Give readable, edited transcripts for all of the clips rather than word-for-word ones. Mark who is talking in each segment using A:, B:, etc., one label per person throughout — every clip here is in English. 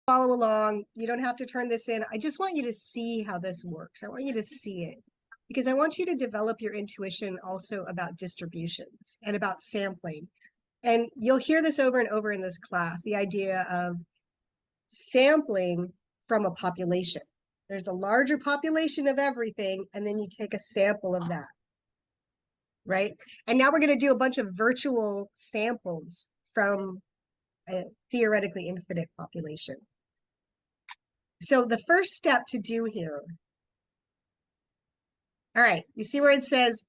A: follow along. You don't have to turn this in. I just want you to see how this works. I want you to see it because I want you to develop your intuition also about distributions and about sampling. And you'll hear this over and over in this class, the idea of sampling from a population. There's a larger population of everything, and then you take a sample of that, right? And now we're going to do a bunch of virtual samples from a theoretically infinite population. So the first step to do here, all right, you see where it says,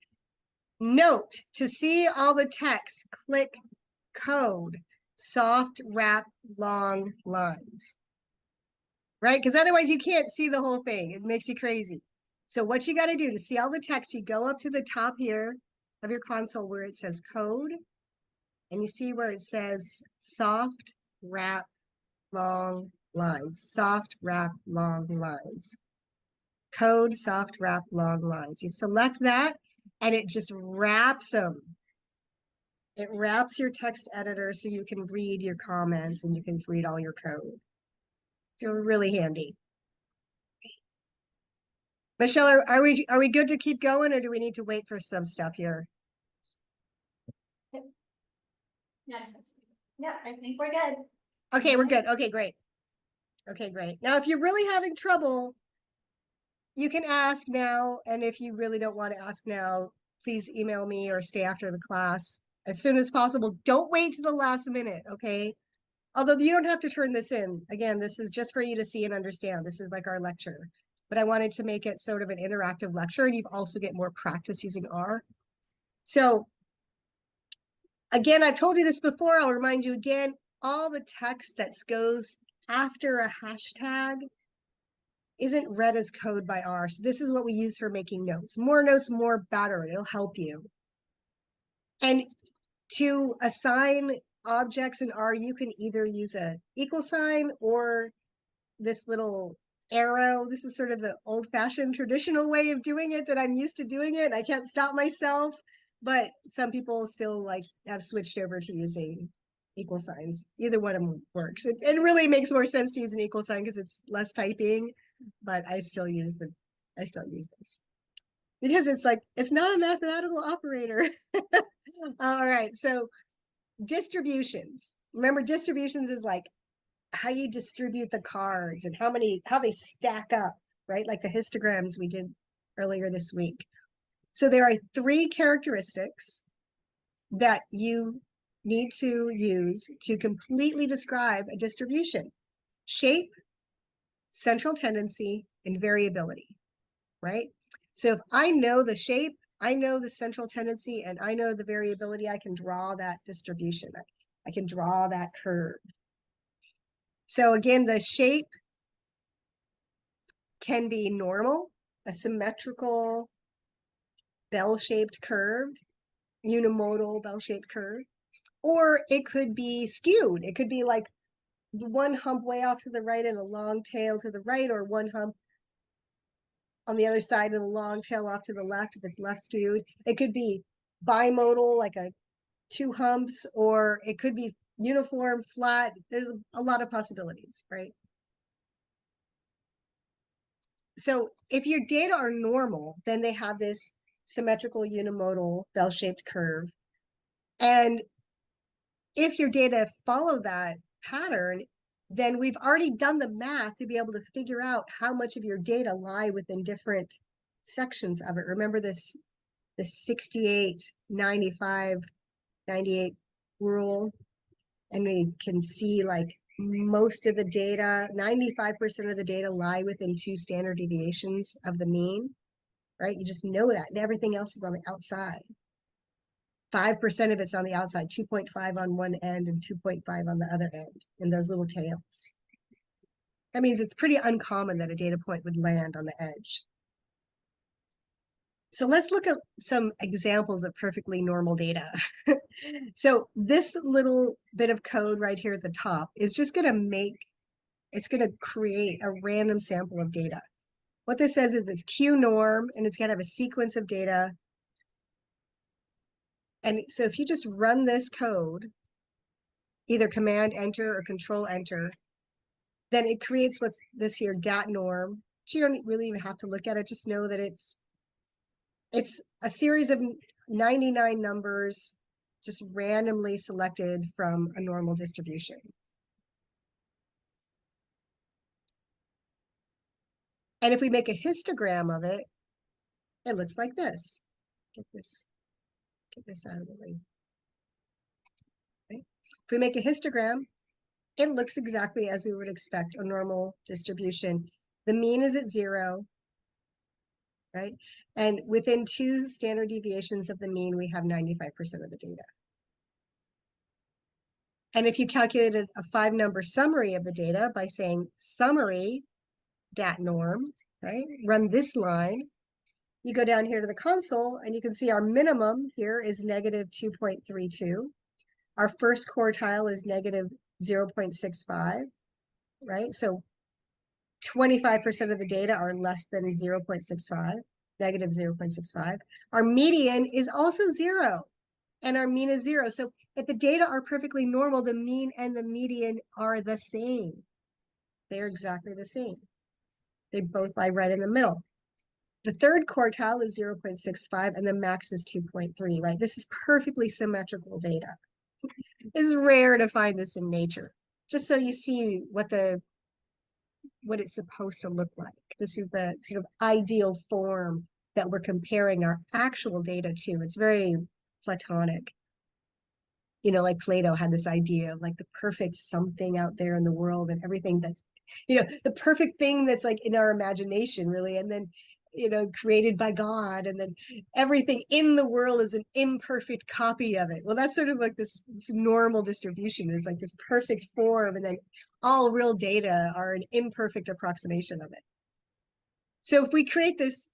A: note, to see all the text, click code, soft wrap long lines, right? Because otherwise you can't see the whole thing. It makes you crazy. So what you got to do to see all the text, you go up to the top here of your console where it says code, and you see where it says soft wrap long lines, soft wrap long lines, code soft wrap long lines. You select that and it just wraps them. It wraps your text editor so you can read your comments and you can read all your code. So really handy. Michelle, are we good to keep going or do we need to wait for some stuff here?
B: Yeah, I think we're good.
A: Okay, we're good. Okay, great. Okay, great. Now, if you're really having trouble, you can ask now. And if you really don't want to ask now, please email me or stay after the class as soon as possible. Don't wait to the last minute, okay? Although you don't have to turn this in. Again, this is just for you to see and understand. This is like our lecture. But I wanted to make it sort of an interactive lecture, and you also get more practice using R. So again, I've told you this before. I'll remind you again, all the text that goes after a hashtag isn't read as code by R. So this is what we use for making notes. More notes, more better. It'll help you. And to assign objects in R, you can either use a equal sign or this little arrow. This is sort of the old-fashioned traditional way of doing it that I'm used to doing it. I can't stop myself, but some people still like have switched over to using equal signs. Either one of them works. It really makes more sense to use an equal sign because it's less typing, but I still use this because it's like, it's not a mathematical operator. All right, so distributions. Remember, distributions is like how you distribute the cards and how they stack up, right? Like the histograms we did earlier this week. So there are 3 characteristics that you need to use to completely describe a distribution: shape, central tendency, and variability, right? So if I know the shape, I know the central tendency, and I know the variability, I can draw that distribution. I can draw that curve. So again, the shape can be normal, a symmetrical, bell-shaped curved, unimodal bell-shaped curve, or it could be skewed. It could be like one hump way off to the right and a long tail to the right, or one hump on the other side and a long tail off to the left if it's left skewed. It could be bimodal, like 2 humps, or it could be uniform, flat. There's a lot of possibilities, right? So if your data are normal, then they have this symmetrical unimodal bell-shaped curve. And if your data follow that pattern, then we've already done the math to be able to figure out how much of your data lie within different sections of it. Remember this, the 68, 95, 98 rule? And we can see like most of the data, 95% of the data lie within 2 standard deviations of the mean, right? You just know that, and everything else is on the outside. 5% of it's on the outside, 2.5 on one end and 2.5 on the other end in those little tails. That means it's pretty uncommon that a data point would land on the edge. So let's look at some examples of perfectly normal data. So this little bit of code right here at the top is just going to create a random sample of data. What this says is it's Q norm, and it's going to have a sequence of data. And so if you just run this code, either command enter or control enter, then it creates what's this here dat norm. But you don't really even have to look at it. Just know that it's a series of 99 numbers just randomly selected from a normal distribution. And if we make a histogram of it, it looks like this. Get this out of the way. Okay. If we make a histogram, it looks exactly as we would expect a normal distribution. The mean is at 0, right? And within 2 standard deviations of the mean, we have 95% of the data. And if you calculated a 5-number summary of the data by saying summary dat norm, right? Run this line. You go down here to the console and you can see our minimum here is negative 2.32. Our first quartile is negative 0.65, right? So 25% of the data are less than 0.65, negative 0.65. Our median is also 0. And our mean is 0. So if the data are perfectly normal, the mean and the median are the same. They're exactly the same. They both lie right in the middle. The third quartile is 0.65 and the max is 2.3, right? This is perfectly symmetrical data. It's rare to find this in nature. Just so you see what it's supposed to look like. This is the sort of ideal form that we're comparing our actual data to. It's very Platonic. You know, like Plato had this idea of like the perfect something out there in the world and everything that's, you know, the perfect thing that's like in our imagination, really. And then, you know, created by God. And then everything in the world is an imperfect copy of it. Well, that's sort of like this normal distribution is like this perfect form. And then all real data are an imperfect approximation of it. So if we create this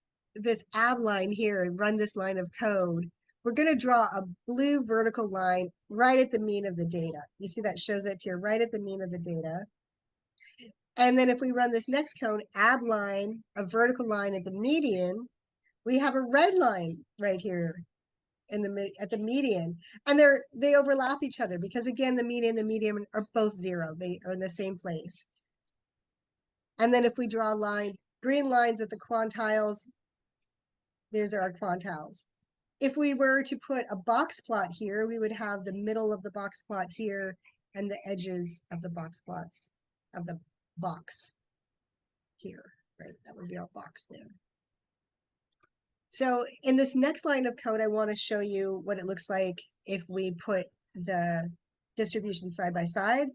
A: ab line here and run this line of code, we're going to draw a blue vertical line right at the mean of the data. You see that shows up here right at the mean of the data. And then if we run this next code, ab line, a vertical line at the median, we have a red line right here at the median. And they overlap each other because again, the median and the median are both 0. They are in the same place. And then if we draw a line, green lines at the quantiles, there's our quantiles. If we were to put a box plot here, we would have the middle of the box plot here and the edges of the box plots of the box here, right? That would be our box there. So in this next line of code, I want to show you what it looks like if we put the distribution side by side.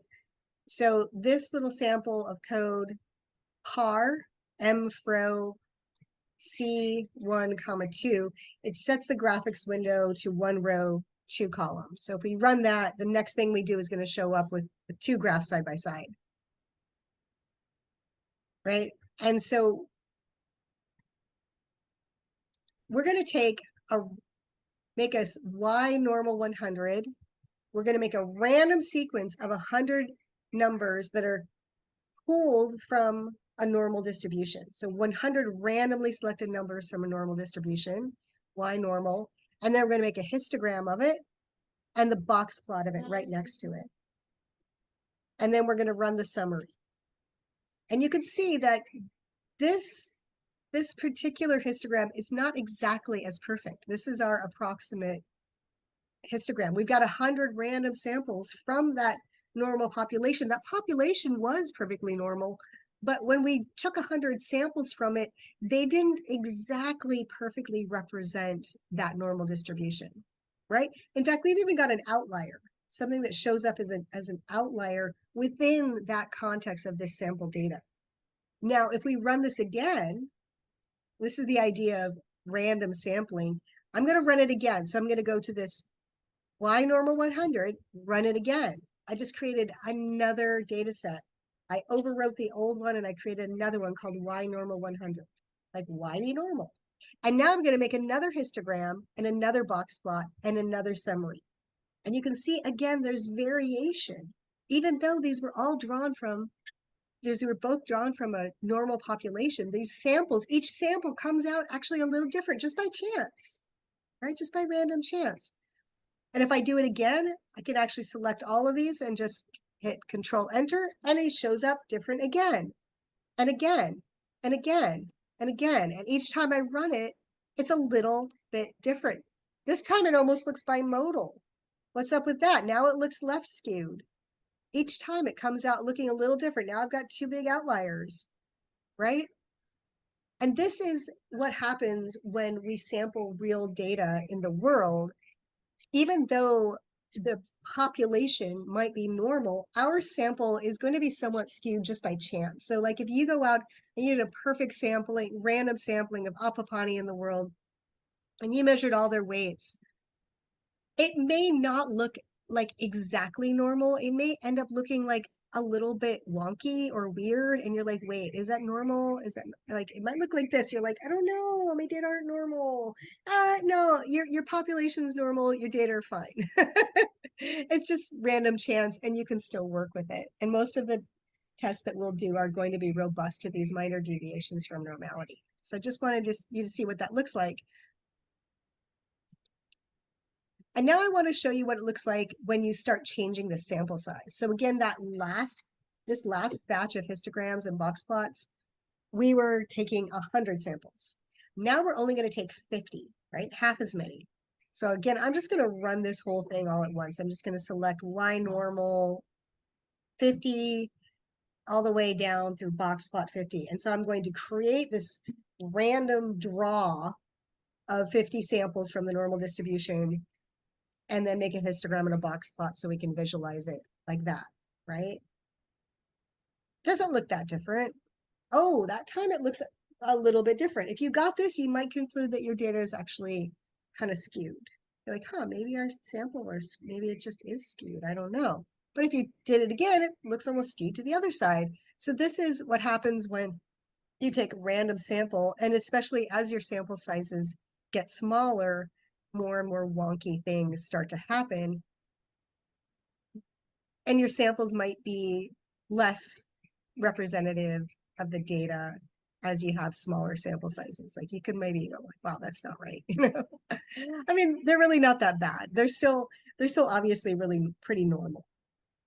A: So this little sample of code, par, mfro, C1, 2, it sets the graphics window to 1 row, 2 columns. So if we run that, the next thing we do is going to show up with the 2 graphs side by side. Right? And so we're going to make a y normal 100. We're going to make a random sequence of 100 numbers that are pulled from a normal distribution. So 100 randomly selected numbers from a normal distribution, y normal, and then we're going to make a histogram of it and the box plot of it right next to it. And then we're going to run the summary. And you can see that this particular histogram is not exactly as perfect. This is our approximate histogram. We've got 100 random samples from that normal population. That population was perfectly normal, but when we took 100 samples from it, they didn't exactly perfectly represent that normal distribution, right? In fact, we've even got an outlier, something that shows up as an outlier within that context of this sample data. Now, if we run this again, this is the idea of random sampling. I'm going to run it again. So I'm going to go to this y normal 100, run it again. I just created another data set. I overwrote the old one and I created another one called y normal 100, like y normal. And now I'm going to make another histogram and another box plot and another summary. And you can see, again, there's variation. Even though these were all drawn from, they were both drawn from a normal population, these samples, each sample comes out actually a little different just by chance, right? Just by random chance. And if I do it again, I can actually select all of these and just hit Control Enter, and it shows up different again, and again, and again, and again. And each time I run it, it's a little bit different. This time it almost looks bimodal. What's up with that? Now it looks left skewed. Each time it comes out looking a little different. Now I've got two big outliers, right? And this is what happens when we sample real data in the world. Even though the population might be normal, our sample is going to be somewhat skewed just by chance. So like if you go out and you did a perfect sampling, random sampling of Apapani in the world, and you measured all their weights, it may not look like exactly normal. It may end up looking like a little bit wonky or weird, and you're like, wait, is that normal? Is that like, it might look like this. You're like, I don't know, my data aren't normal. No, your population's normal, your data are fine. It's just random chance, and you can still work with it. And most of the tests that we'll do are going to be robust to these minor deviations from normality. So just wanted you to see what that looks like. And now I want to show you what it looks like when you start changing the sample size. So again, this last batch of histograms and box plots, we were taking 100 samples. Now we're only going to take 50, right? Half as many. So again, I'm just going to run this whole thing all at once. I'm just going to select Y normal 50 all the way down through box plot 50. And so I'm going to create this random draw of 50 samples from the normal distribution, and then make a histogram and a box plot so we can visualize it like that, right? Doesn't look that different. Oh, that time it looks a little bit different. If you got this, you might conclude that your data is actually kind of skewed. You're like, huh, maybe our sample, or maybe it just is skewed. I don't know. But if you did it again, it looks almost skewed to the other side. So this is what happens when you take a random sample, and especially as your sample sizes get smaller, more and more wonky things start to happen. And your samples might be less representative of the data as you have smaller sample sizes. Like you could maybe go like, wow, that's not right. I mean, they're really not that bad. They're still obviously really pretty normal.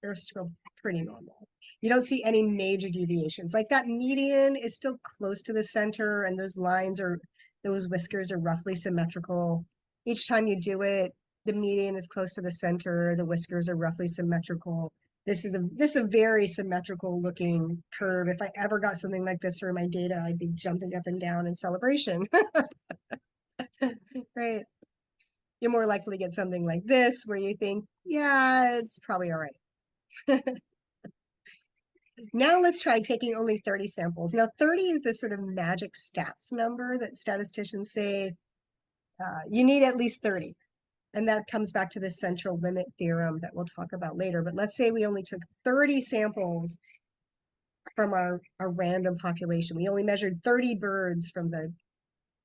A: They're still pretty normal. You don't see any major deviations. Like that median is still close to the center, and those whiskers are roughly symmetrical. Each time you do it, the median is close to the center, the whiskers are roughly symmetrical. This is a very symmetrical looking curve. If I ever got something like this for my data, I'd be jumping up and down in celebration. Right. You're more likely to get something like this where you think, yeah, it's probably all right. Now let's try taking only 30 samples. Now 30 is this sort of magic stats number that statisticians say you need at least 30. And that comes back to the central limit theorem that we'll talk about later. But let's say we only took 30 samples from our random population. We only measured 30 birds from the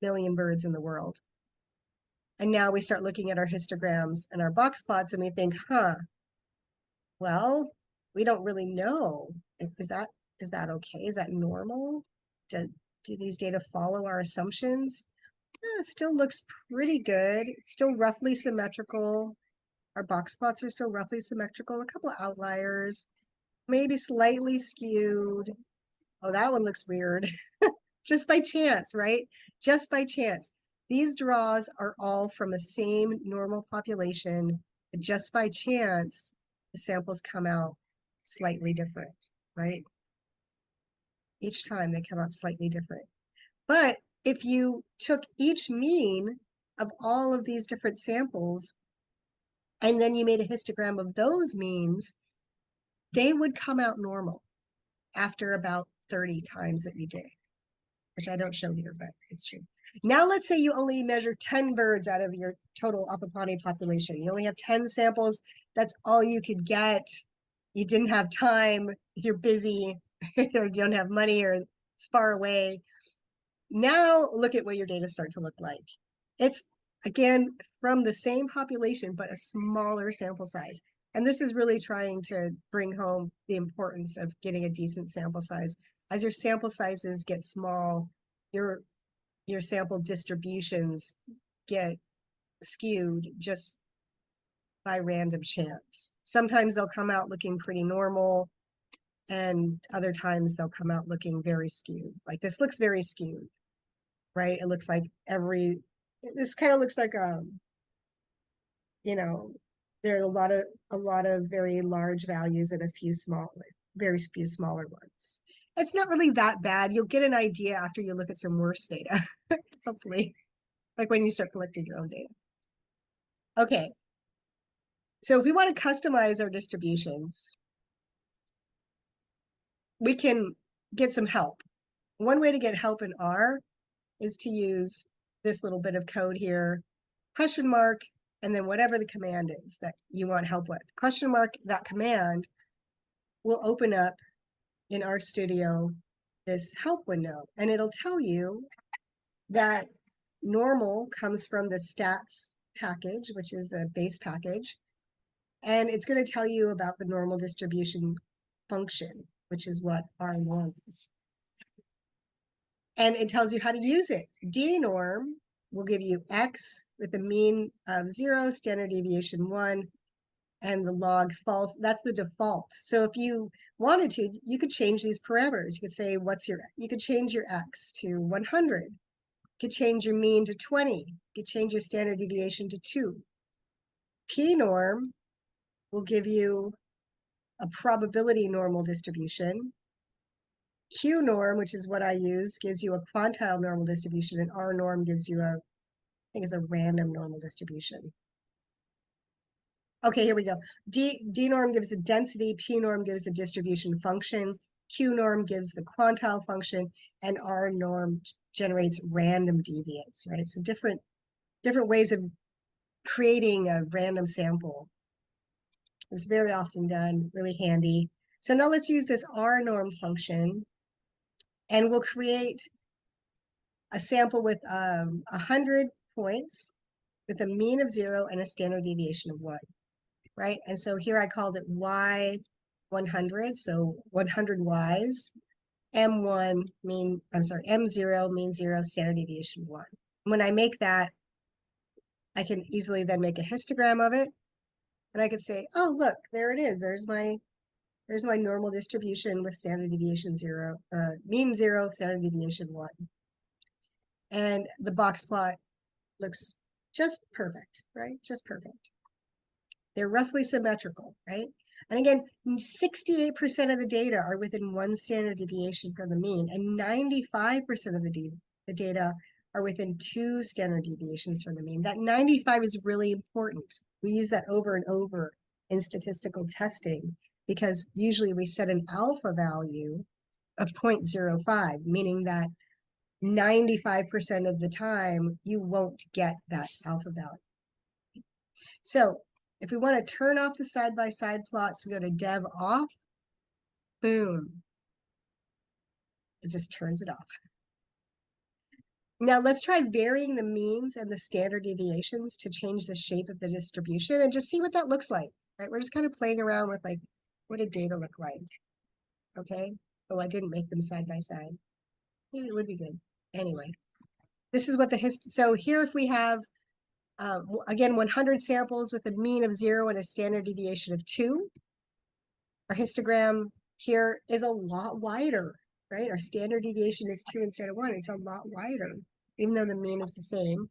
A: million birds in the world. And now we start looking at our histograms and our box plots, and we think, huh, well, we don't really know. Is that okay? Is that normal? Do these data follow our assumptions? It still looks pretty good. It's still roughly symmetrical. Our box plots are still roughly symmetrical. A couple of outliers, maybe slightly skewed. Oh, that one looks weird. Just by chance, right? Just by chance. These draws are all from the same normal population. Just by chance, the samples come out slightly different, right? Each time they come out slightly different. But if you took each mean of all of these different samples, and then you made a histogram of those means, they would come out normal after about 30 times that you did it, which I don't show here, but it's true. Now let's say you only measure 10 birds out of your total Apapani population. You only have 10 samples. That's all you could get. You didn't have time. You're busy. You don't have money, or it's far away. Now look at what your data start to look like. It's, again, from the same population, but a smaller sample size. And this is really trying to bring home the importance of getting a decent sample size. As your sample sizes get small, your sample distributions get skewed just by random chance. Sometimes they'll come out looking pretty normal, and other times they'll come out looking very skewed. Like this looks very skewed, right? It looks like this kind of looks like you know, there are a lot of very large values and a few very few smaller ones. It's not really that bad. You'll get an idea after you look at some worse data, hopefully, like when you start collecting your own data. Okay, so if we want to customize our distributions, we can get some help. One way to get help in R is to use this little bit of code here, question mark, and then whatever the command is that you want help with. Question mark, that command will open up in RStudio this help window, and it'll tell you that normal comes from the stats package, which is a base package, and it's going to tell you about the normal distribution function, which is what R norm is. And it tells you how to use it. dnorm will give you x with a mean of 0, standard deviation 1, and the log false. That's the default. So if you wanted to, you could change these parameters. You could say, you could change your x to 100. You could change your mean to 20. You could change your standard deviation to 2. pnorm will give you a probability normal distribution. qnorm, which is what I use, gives you a quantile normal distribution, and rnorm gives you I think it's a random normal distribution. Okay, here we go. dnorm gives the density, pnorm gives the distribution function, qnorm gives the quantile function, and rnorm generates random deviance, right? So different ways of creating a random sample. It's very often done, really handy. So now let's use this rnorm function, and we'll create a sample with 100 points with a mean of 0 and a standard deviation of 1, right? And so here I called it Y100, so 100 Ys, M0 mean 0, standard deviation 1. When I make that, I can easily then make a histogram of it, and I could say, oh, look, there it is. There's my normal distribution with standard deviation 0, mean 0, standard deviation 1. And the box plot looks just perfect, right? Just perfect. They're roughly symmetrical, right? And again, 68% of the data are within 1 standard deviation from the mean, and 95% of the data are within 2 standard deviations from the mean. That 95 is really important. We use that over and over in statistical testing because usually we set an alpha value of 0.05, meaning that 95% of the time you won't get that alpha value. So if we want to turn off the side-by-side plots, we go to dev off, boom. It just turns it off. Now let's try varying the means and the standard deviations to change the shape of the distribution and just see what that looks like, right? We're just kind of playing around with like, what did data look like? Okay. Oh, I didn't make them side by side. Maybe it would be good. Anyway, this is what so here if we have, again, 100 samples with a mean of 0 and a standard deviation of 2, our histogram here is a lot wider, right? Our standard deviation is 2 instead of 1. It's a lot wider, even though the mean is the same.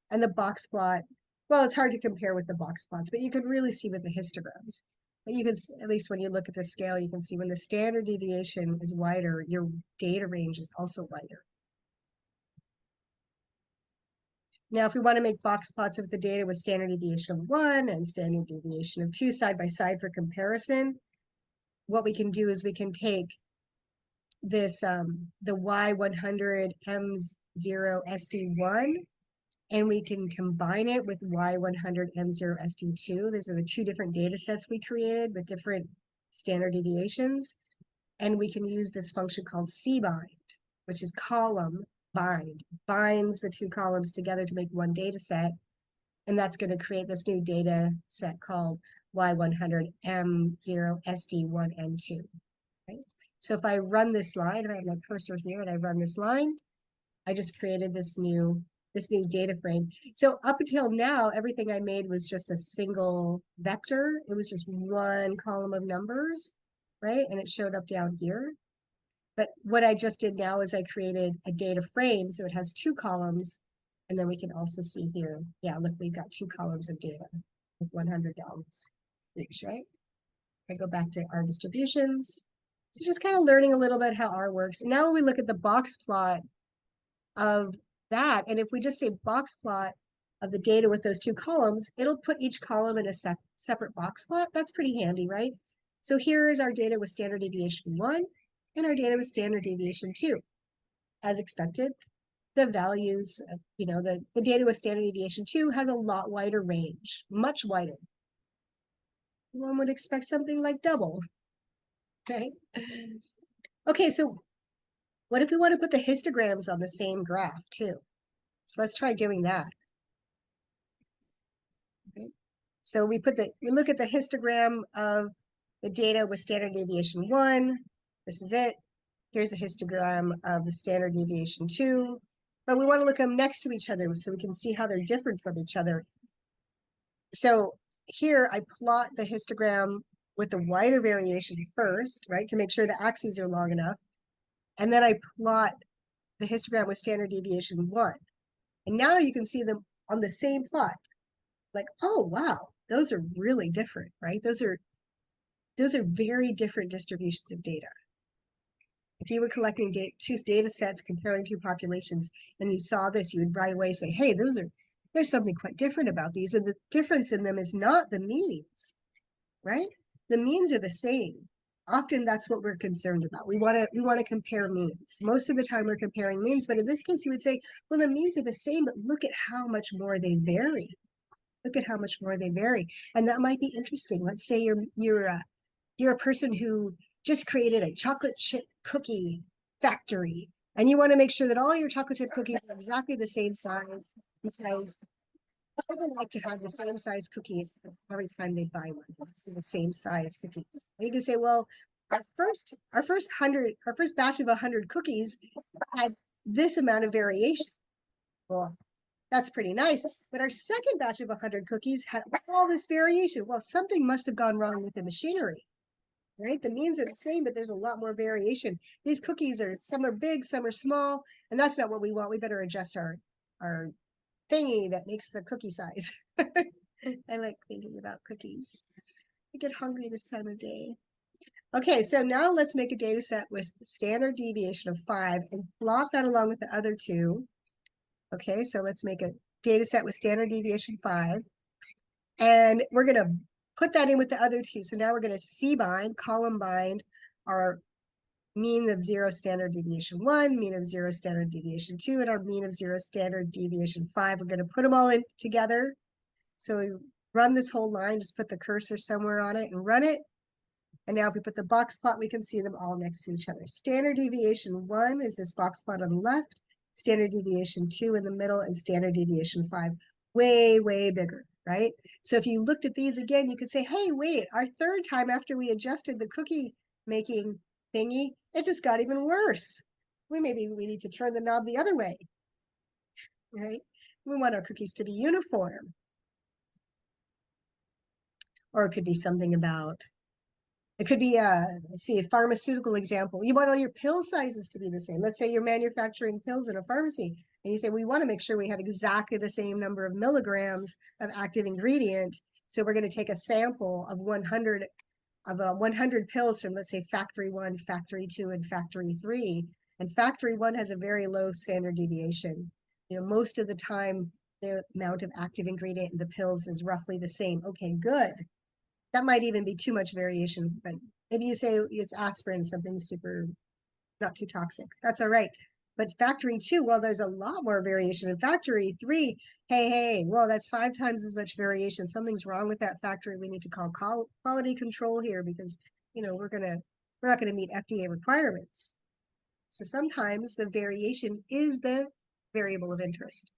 A: And the box plot, well, it's hard to compare with the box plots, but you can really see with the histograms. But you can, at least when you look at the scale, you can see when the standard deviation is wider, your data range is also wider. Now, if we want to make box plots of the data with standard deviation of 1 and standard deviation of 2 side by side for comparison, what we can do is we can take this, the Y100 M0 SD1, and we can combine it with Y100 M0 SD2. Those are the 2 different data sets we created with different standard deviations. And we can use this function called cbind, which is column bind, binds the 2 columns together to make 1 data set. And that's going to create this new data set called Y100 M0 SD1 and 2. Right? So if I run this line, if I have my cursor here and I run this line, I just created this new this new data frame. So up until now, everything I made was just a single vector. It was just one column of numbers, right? And it showed up down here. But what I just did now is I created a data frame, so it has two columns. And then we can also see here, yeah, look, we've got two columns of data with $100 each, right? I go back to our distributions. So just kind of learning a little bit how R works. Now we look at the box plot of that. And if we just say box plot of the data with those two columns, it'll put each column in a separate box plot. That's pretty handy, right? So here is our data with standard deviation 1 and our data with standard deviation 2. As expected, the values, the data with standard deviation 2 has a lot wider range, much wider. One would expect something like double, okay? Okay, so what if we want to put the histograms on the same graph too? So let's try doing that. Okay. So we look at the histogram of the data with standard deviation 1. This is it. Here's a histogram of the standard deviation 2. But we want to look them next to each other so we can see how they're different from each other. So here I plot the histogram with the wider variation first, right, to make sure the axes are long enough. And then I plot the histogram with standard deviation 1. And now you can see them on the same plot. Like, oh, wow, those are really different, right? Those are very different distributions of data. If you were collecting two data sets, comparing two populations, and you saw this, you would right away say, hey, there's something quite different about these. And the difference in them is not the means, right? The means are the same. Often that's what we're concerned about. We want to compare means. Most of the time we're comparing means, but in this case you would say, well, the means are the same, but look at how much more they vary. Look at how much more they vary. And that might be interesting. Let's say you're a person who just created a chocolate chip cookie factory, and you want to make sure that all your chocolate chip cookies are exactly the same size, because people like to have the same size cookie every time they buy one. It's the same size cookie. And you can say, well, our first batch of 100 cookies had this amount of variation. Well, that's pretty nice. But our second batch of 100 cookies had all this variation. Well, something must have gone wrong with the machinery, right? The means are the same, but there's a lot more variation. These cookies some are big, some are small, and that's not what we want. We better adjust our thingy that makes the cookie size. I like thinking about cookies. I get hungry this time of day. Okay, so now let's make a data set with standard deviation of 5 and plot that along with the other two. Okay, so let's make a data set with standard deviation 5. And we're going to put that in with the other two. So now we're going to C-bind, column bind our mean of 0 standard deviation 1, mean of 0 standard deviation 2, and our mean of 0 standard deviation 5. We're going to put them all in together. So we run this whole line, just put the cursor somewhere on it and run it. And now if we put the box plot, we can see them all next to each other. Standard deviation 1 is this box plot on the left, standard deviation 2 in the middle, and standard deviation 5 way, way bigger, right? So if you looked at these again, you could say, hey, wait, our third time after we adjusted the cookie making thingy, it just got even worse. Maybe we need to turn the knob the other way, right? We want our cookies to be uniform. Or it could be something about, it could be let's see, a pharmaceutical example. You want all your pill sizes to be the same. Let's say you're manufacturing pills in a pharmacy, and you say, we want to make sure we have exactly the same number of milligrams of active ingredient. So we're going to take a sample of 100 pills from, let's say, factory 1, factory 2, and factory 3. And factory 1 has a very low standard deviation. Most of the time, the amount of active ingredient in the pills is roughly the same. Okay, good. That might even be too much variation, but maybe you say it's aspirin, something super, not too toxic. That's all right. But factory 2, well, there's a lot more variation. In factory 3, hey, well, that's 5 times as much variation. Something's wrong with that factory. We need to call quality control here, because we're not gonna meet FDA requirements. So sometimes the variation is the variable of interest.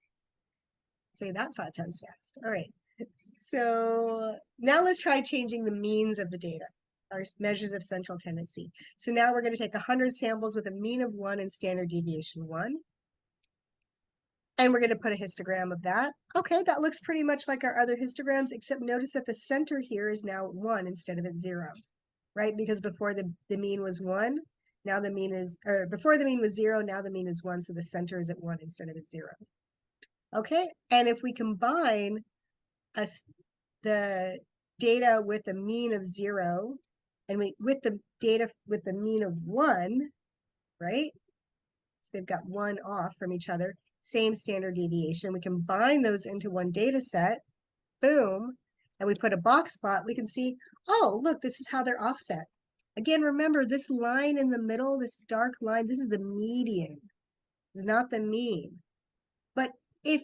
A: Say that 5 times fast. All right. So now let's try changing the means of the data, our measures of central tendency. So now we're going to take 100 samples with a mean of 1 and standard deviation 1. And we're going to put a histogram of that. Okay, that looks pretty much like our other histograms, except notice that the center here is now 1 instead of at 0, right? Because before the mean was 1, now the mean is, or before the mean was 0, now the mean is 1, so the center is at 1 instead of at 0. Okay, and if we combine the data with a mean of 0, and with the data with the mean of 1, right? So they've got 1 off from each other, same standard deviation. We combine those into one data set, boom, and we put a box plot, we can see, oh, look, this is how they're offset. Again, remember this line in the middle, this dark line, this is the median. It's not the mean. But if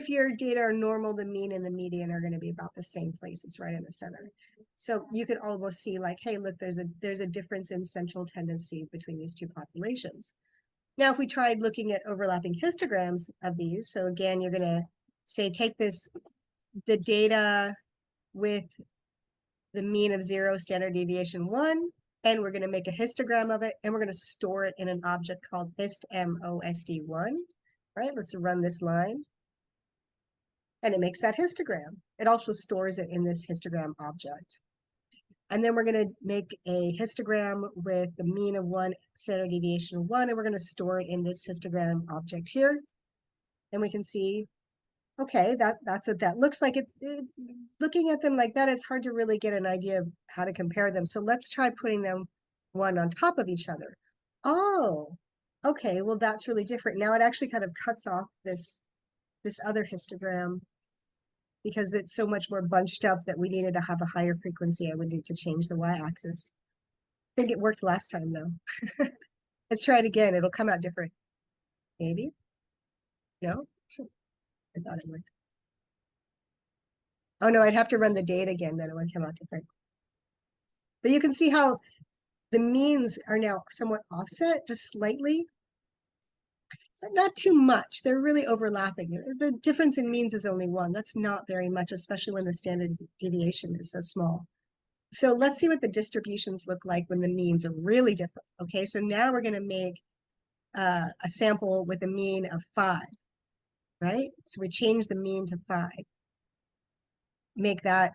A: your data are normal, the mean and the median are going to be about the same places, right in the center. So you could almost see like, hey, look, there's a difference in central tendency between these two populations. Now, if we tried looking at overlapping histograms of these, so again, you're going to say, take the data with the mean of 0, standard deviation 1, and we're going to make a histogram of it, and we're going to store it in an object called histmosd1. Right, let's run this line. And it makes that histogram. It also stores it in this histogram object. And then we're going to make a histogram with the mean of 1, standard deviation of 1, and we're going to store it in this histogram object here. And we can see, okay, that's what that looks like. It's looking at them like that, it's hard to really get an idea of how to compare them. So let's try putting them one on top of each other. Oh, okay, well, that's really different. Now it actually kind of cuts off this other histogram because it's so much more bunched up that we needed to have a higher frequency. I would need to change the y-axis. I think it worked last time though. Let's try it again. It'll come out different. Maybe? No? I thought it would. Oh no, I'd have to run the data again, then it would come out different. But you can see how the means are now somewhat offset, just slightly. But not too much. They're really overlapping. The difference in means is only 1. That's not very much, especially when the standard deviation is so small. So let's see what the distributions look like when the means are really different. Okay, so now we're going to make a sample with a mean of 5, right? So we change the mean to 5. Make that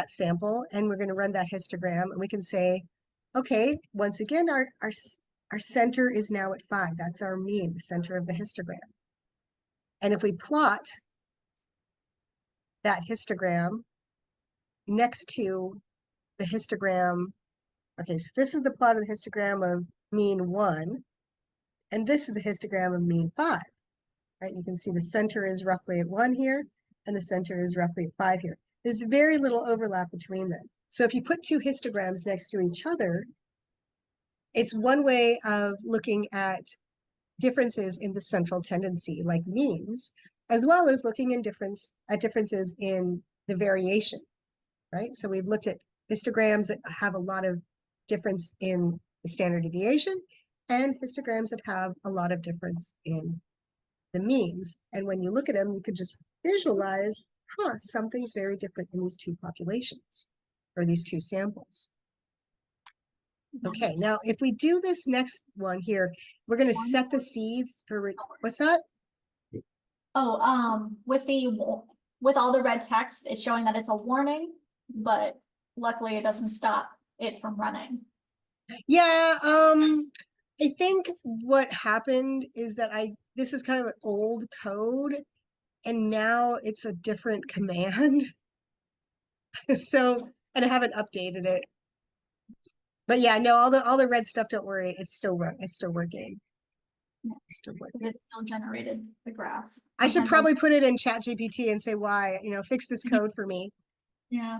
A: sample, and we're going to run that histogram, and we can say, okay, once again, our center is now at 5. That's our mean, the center of the histogram. And if we plot that histogram next to the histogram, okay, so this is the plot of the histogram of mean 1, and this is the histogram of mean 5, right? You can see the center is roughly at 1 here, and the center is roughly at 5 here. There's very little overlap between them. So if you put two histograms next to each other, it's one way of looking at differences in the central tendency, like means, as well as looking at differences in the variation, right? So we've looked at histograms that have a lot of difference in the standard deviation and histograms that have a lot of difference in the means. And when you look at them, you could just visualize, something's very different in these two populations or these two samples. Okay, now if we do this next one here, we're going to set the seeds for, what's that?
B: Oh, with all the red text, it's showing that it's a warning, but luckily it doesn't stop it from running.
A: Yeah, I think what happened is that this is kind of an old code, and now it's a different command. So, and I haven't updated it. But yeah, no, all the red stuff, don't worry, it's still working. It's still working.
B: It still generated the graphs.
A: I should probably put it in ChatGPT and say why, fix this code for me.
B: Yeah.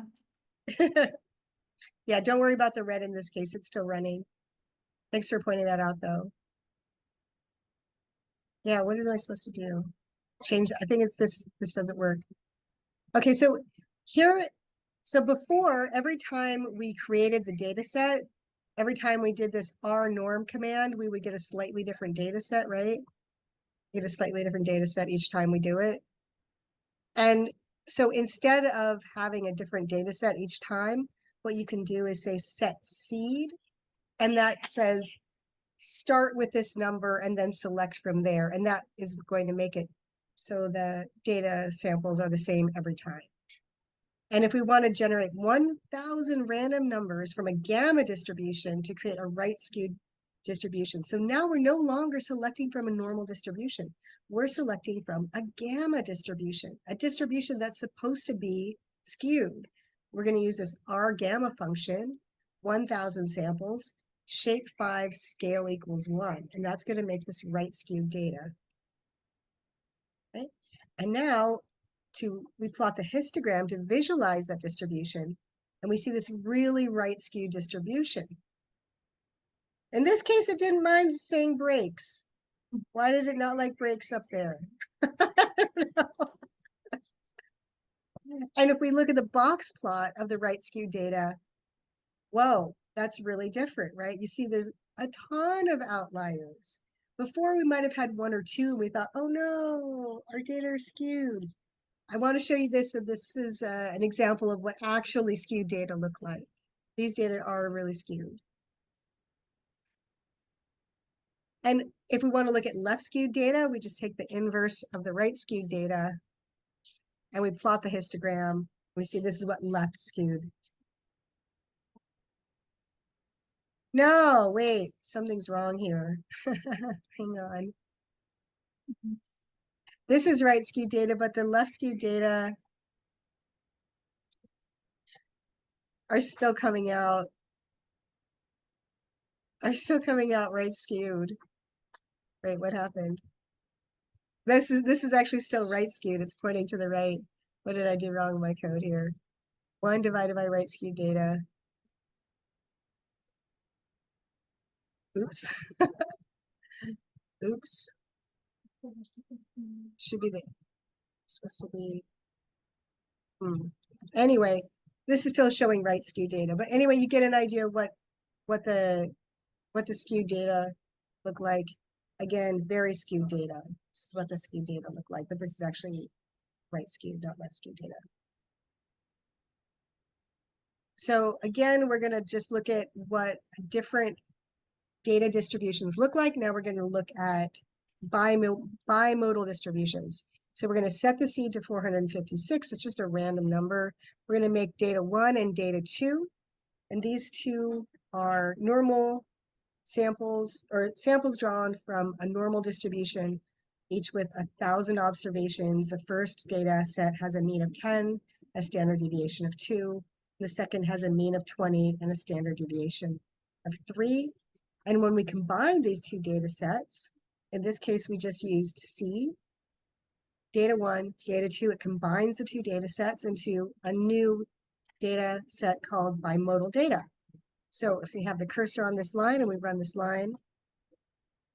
A: Yeah, don't worry about the red in this case. It's still running. Thanks for pointing that out though. Yeah, what am I supposed to do? Change, I think it's this doesn't work. Okay, so before, every time we created the data set, every time we did this rnorm command, we would get a slightly different data set, right? Get a slightly different data set each time we do it. And so instead of having a different data set each time, what you can do is say set seed, and that says start with this number and then select from there. And that is going to make it so the data samples are the same every time. And if we want to generate 1,000 random numbers from a gamma distribution to create a right skewed distribution. So now we're no longer selecting from a normal distribution. We're selecting from a gamma distribution, a distribution that's supposed to be skewed. We're going to use this R gamma function, 1,000 samples, shape 5, scale equals 1. And that's going to make this right skewed data. Right? And now we plot the histogram to visualize that distribution, and we see this really right skewed distribution. In this case, it didn't mind saying breaks. Why did it not like breaks up there? And if we look at the box plot of the right skewed data, whoa, that's really different, right? You see there's a ton of outliers. Before we might have had 1 or 2, and we thought, oh no, our data are skewed. I want to show you this. So this is an example of what actually skewed data look like. These data are really skewed. And if we want to look at left skewed data, we just take the inverse of the right skewed data and we plot the histogram. We see this is what left skewed. No, wait, something's wrong here. Hang on. This is right skewed data, but the left skewed data are still coming out right skewed. Wait, what happened? This is actually still right skewed. It's pointing to the right. What did I do wrong in my code here? 1 divided by right skewed data. Oops. Oops. Should be supposed to be. Anyway, this is still showing right skewed data. But anyway, you get an idea what the skewed data look like. Again, very skewed data. This is what the skewed data look like, but this is actually right skewed, not left skewed data. So again, we're going to just look at what different data distributions look like. Now we're going to look at bimodal distributions. So we're going to set the seed to 456. It's just a random number. We're going to make data 1 and data 2. And these two are normal samples, or samples drawn from a normal distribution, each with 1,000 observations. The first data set has a mean of 10, a standard deviation of 2. The second has a mean of 20 and a standard deviation of 3. And when we combine these two data sets, in this case, we just used C, data 1, data 2, it combines the two data sets into a new data set called bimodal data. So if we have the cursor on this line and we run this line,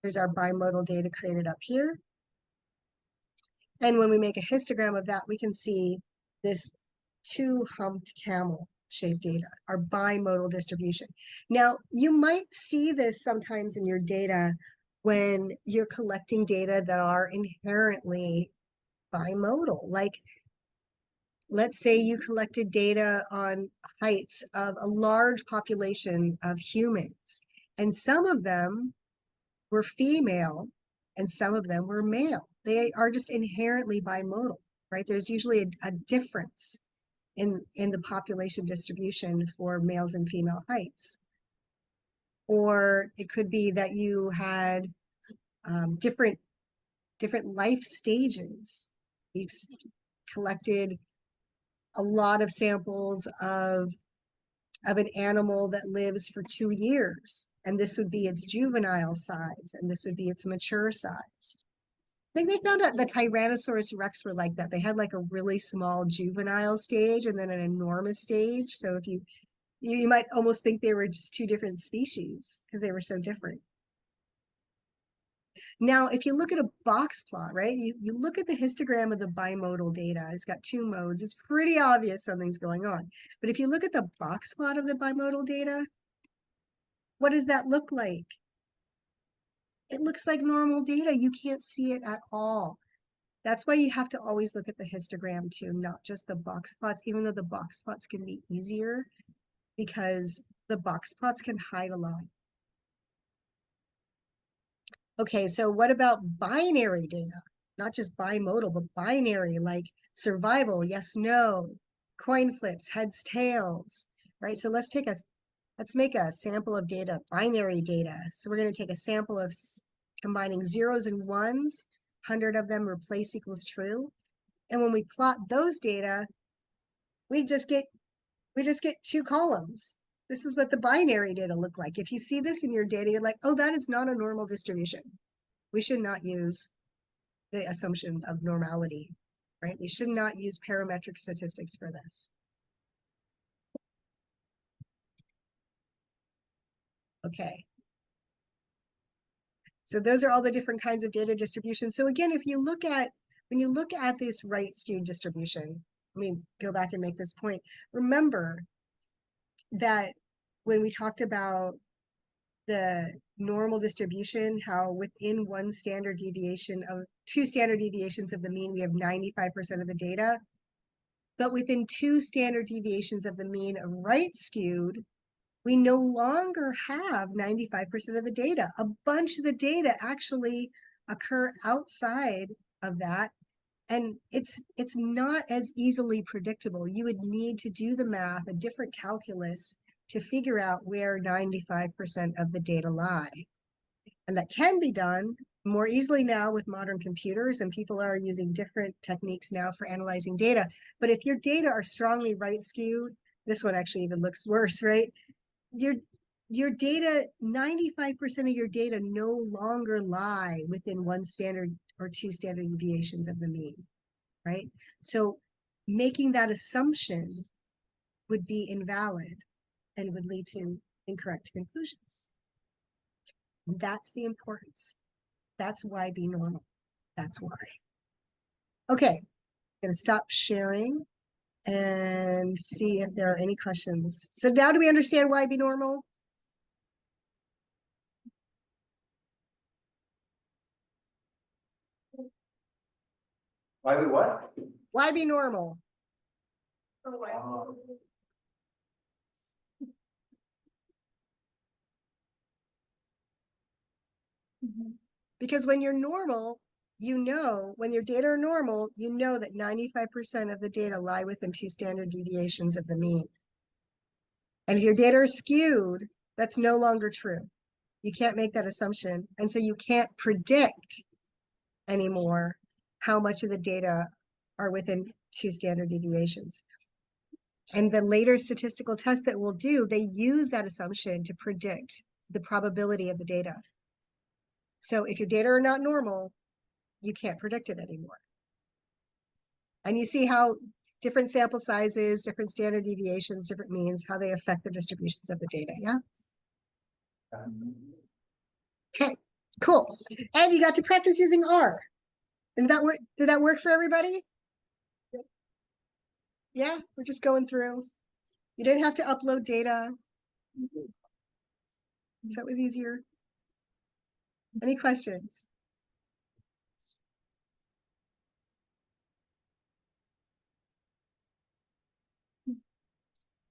A: there's our bimodal data created up here. And when we make a histogram of that, we can see this 2-humped camel shaped data, our bimodal distribution. Now, you might see this sometimes in your data when you're collecting data that are inherently bimodal. Like, let's say you collected data on heights of a large population of humans, and some of them were female and some of them were male. They are just inherently bimodal, right? There's usually a difference in the population distribution for males and female heights. Or it could be that you had different life stages. You've collected a lot of samples of an animal that lives for 2 years, and this would be its juvenile size, and this would be its mature size. I think they found out the Tyrannosaurus Rex were like that. They had like a really small juvenile stage and then an enormous stage. So if you might almost think they were just 2 different species because they were so different. Now, if you look at a box plot, right, you look at the histogram of the bimodal data. It's got 2 modes. It's pretty obvious something's going on. But if you look at the box plot of the bimodal data, what does that look like? It looks like normal data. You can't see it at all. That's why you have to always look at the histogram too, not just the box plots, even though the box plots can be easier because the box plots can hide a lot. Okay, so what about binary data? Not just bimodal, but binary, like survival, yes, no, coin flips, heads, tails, right? So let's make a sample of data, binary data. So we're going to take a sample of combining zeros and ones, 100 of them replace equals true. And when we plot those data, we just get two columns. This is what the binary data look like. If you see this in your data, you're like, oh, that is not a normal distribution. We should not use the assumption of normality, right? We should not use parametric statistics for this. Okay. So those are all the different kinds of data distributions. So again, if you look at, when you look at this right skewed distribution, let me go back and make this point. Remember that when we talked about the normal distribution, how within one standard deviation of two standard deviations of the mean, we have 95% of the data. But within two standard deviations of the mean of right skewed, we no longer have 95% of the data. A bunch of the data actually occur outside of that. And it's not as easily predictable. You would need to do the math, a different calculus, to figure out where 95% of the data lie. And that can be done more easily now with modern computers, and people are using different techniques now for analyzing data. But if your data are strongly right skewed, this one actually even looks worse, right? Your data, 95% of your data no longer lie within one standard or two standard deviations of the mean, right? So making that assumption would be invalid and would lead to incorrect conclusions. And that's the importance. That's why be normal. That's why. Okay, I'm gonna stop sharing and see if there are any questions. So now do we understand why be normal?
C: Why we what?
A: Why be normal? Because when you're normal, you know, when your data are normal, you know that 95% of the data lie within two standard deviations of the mean. And if your data are skewed, that's no longer true. You can't make that assumption. And so you can't predict anymore how much of the data are within two standard deviations. And the later statistical test that we'll do, they use that assumption to predict the probability of the data. So if your data are not normal, you can't predict it anymore. And you see how different sample sizes, different standard deviations, different means, how they affect the distributions of the data, yeah? Okay, cool. And you got to practice using R. Did that work for everybody? Yeah, we're just going through. You didn't have to upload data. So it was easier. Any questions?